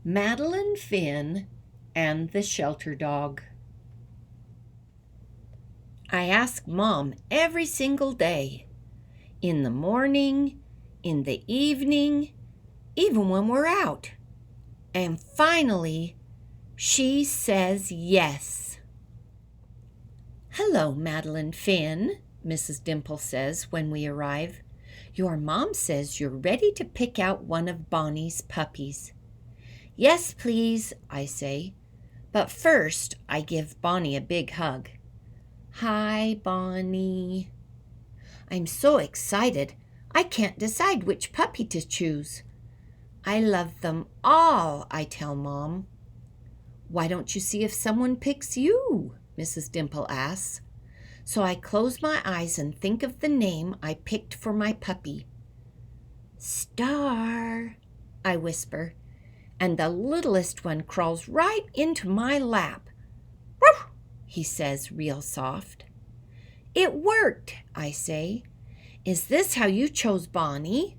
Madeline Finn and the Shelter Dog. I ask Mom every single day, in the morning, in the evening, even when we're out. And finally, she says yes. "Hello, Madeline Finn," Mrs. Dimple says when we arrive. "Your mom says you're ready to pick out one of Bonnie's puppies." "Yes, please," I say. But first, I give Bonnie a big hug. "Hi, Bonnie." I'm so excited, I can't decide which puppy to choose. "I love them all," I tell Mom. "Why don't you see if someone picks you?" Mrs. Dimple asks. So I close my eyes and think of the name I picked for my puppy. "Star," I whisper, and the littlest one crawls right into my lap. "Woof," he says real soft. "It worked," I say. "Is this how you chose Bonnie?"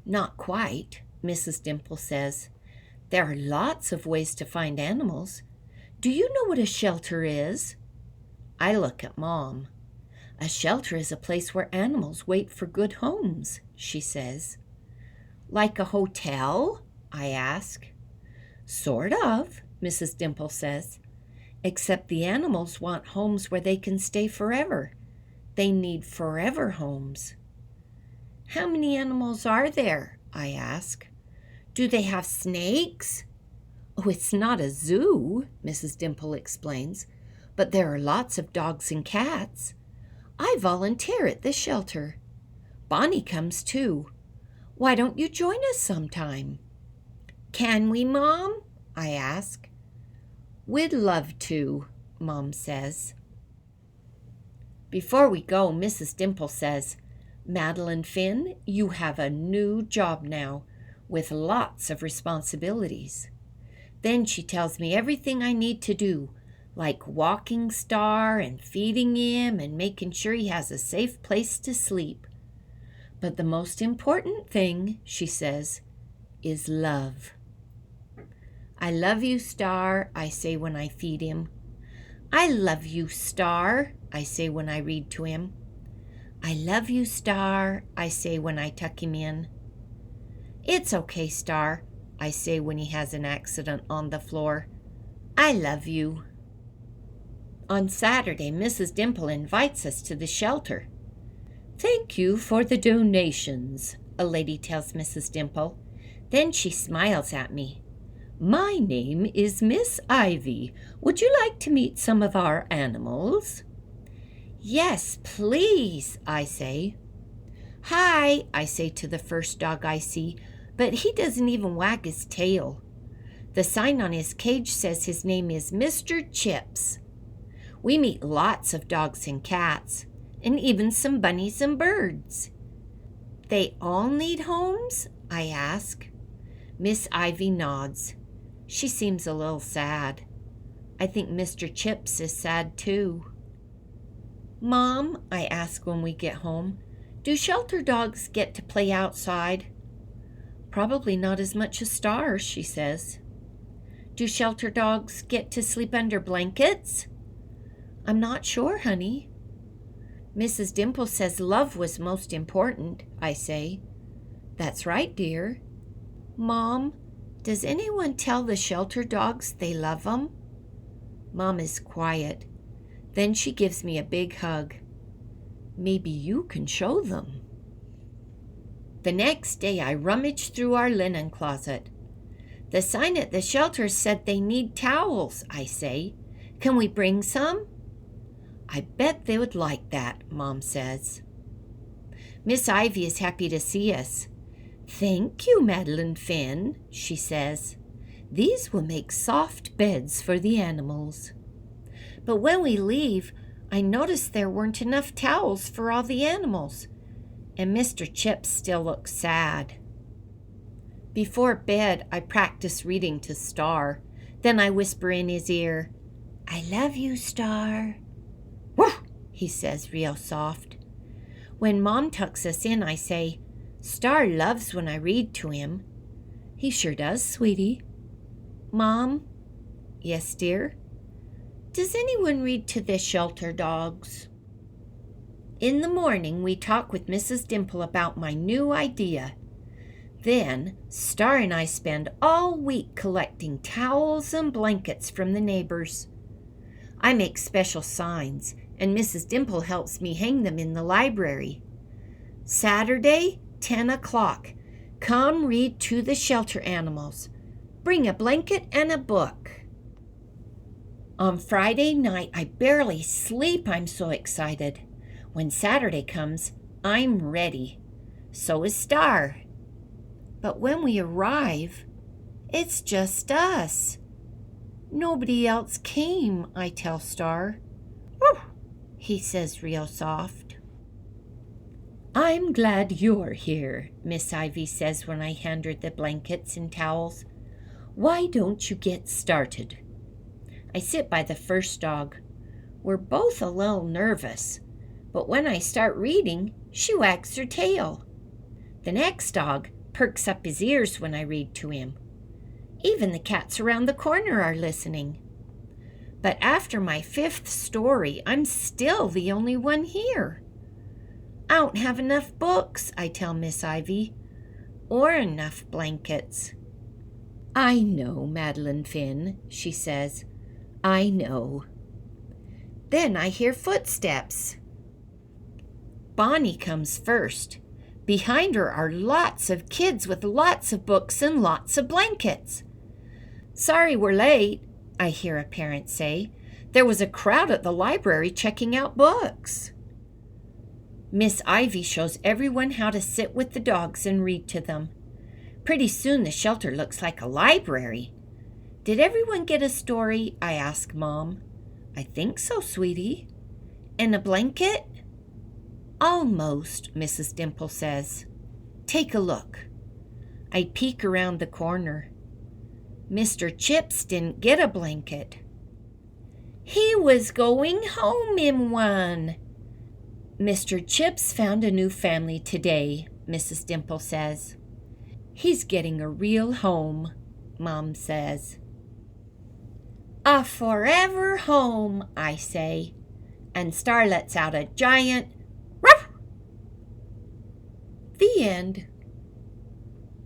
"Not quite," Mrs. Dimple says. "There are lots of ways to find animals. Do you know what a shelter is?" I look at Mom. "A shelter is a place where animals wait for good homes," she says. "Like a hotel?" I ask. "Sort of," Mrs. Dimple says. "Except the animals want homes where they can stay forever. They need forever homes." "How many animals are there?" I ask. "Do they have snakes?" "Oh, it's not a zoo," Mrs. Dimple explains, "but there are lots of dogs and cats. I volunteer at this shelter. Bonnie comes too. Why don't you join us sometime?" "Can we, Mom?" I ask. "We'd love to," Mom says. Before we go, Mrs. Dimple says, "Madeline Finn, you have a new job now, with lots of responsibilities." Then she tells me everything I need to do, like walking Star and feeding him and making sure he has a safe place to sleep. But the most important thing, she says, is love. "I love you, Star," I say when I feed him. "I love you, Star," I say when I read to him. "I love you, Star," I say when I tuck him in. "It's okay, Star," I say when he has an accident on the floor. "I love you." On Saturday, Mrs. Dimple invites us to the shelter. "Thank you for the donations," a lady tells Mrs. Dimple. Then she smiles at me. "My name is Miss Ivy. Would you like to meet some of our animals?" "Yes, please," I say. "Hi," I say to the first dog I see, but he doesn't even wag his tail. The sign on his cage says his name is Mr. Chips. We meet lots of dogs and cats, and even some bunnies and birds. "They all need homes?" I ask. Miss Ivy nods. She seems a little sad. I think Mr. Chips is sad too. "Mom," I ask when we get home, "do shelter dogs get to play outside?" "Probably not as much as Stars," she says. "Do shelter dogs get to sleep under blankets?" "I'm not sure, honey." "Mrs. Dimple says love was most important," I say. "That's right, dear." "Mom, does anyone tell the shelter dogs they love them?" Mom is quiet. Then she gives me a big hug. "Maybe you can show them." The next day I rummaged through our linen closet. "The sign at the shelter said they need towels," I say. "Can we bring some?" "I bet they would like that," Mom says. Miss Ivy is happy to see us. "Thank you, Madeline Finn," she says. "These will make soft beds for the animals." But when we leave, I notice there weren't enough towels for all the animals, and Mr. Chips still looks sad. Before bed, I practice reading to Star. Then I whisper in his ear, "I love you, Star." "Woof," he says real soft. When Mom tucks us in, I say, "Star loves when I read to him." He sure does, sweetie. Mom? Yes, dear? Does anyone read to the shelter dogs? In the morning, we talk with Mrs. Dimple about my new idea. Then, Star and I spend all week collecting towels and blankets from the neighbors. I make special signs, and Mrs. Dimple helps me hang them in the library. Saturday, 10 o'clock. Come read to the shelter animals. Bring a blanket and a book. On Friday night, I barely sleep. I'm so excited. When Saturday comes, I'm ready. So is Star. But when we arrive, it's just us. Nobody else came, I tell Star. Whew, he says real soft. I'm glad you're here, Miss Ivy says when I hand her the blankets and towels. Why don't you get started? I sit by the first dog. We're both a little nervous, but when I start reading, she wags her tail. The next dog perks up his ears when I read to him. Even the cats around the corner are listening. But after my 5th story, I'm still the only one here. I don't have enough books, I tell Miss Ivy, or enough blankets. I know, Madeline Finn, she says. I know. Then I hear footsteps. Bonnie comes first. Behind her are lots of kids with lots of books and lots of blankets. Sorry we're late, I hear a parent say. There was a crowd at the library checking out books. Miss Ivy shows everyone how to sit with the dogs and read to them. Pretty soon the shelter looks like a library. Did everyone get a story? I ask Mom. I think so, sweetie. And a blanket? Almost, Mrs. Dimple says. Take a look. I peek around the corner. Mr. Chips didn't get a blanket. He was going home in one. Mr. Chips found a new family today, Mrs. Dimple says. He's getting a real home, Mom says. A forever home, I say, and Star lets out a giant ruff. The end.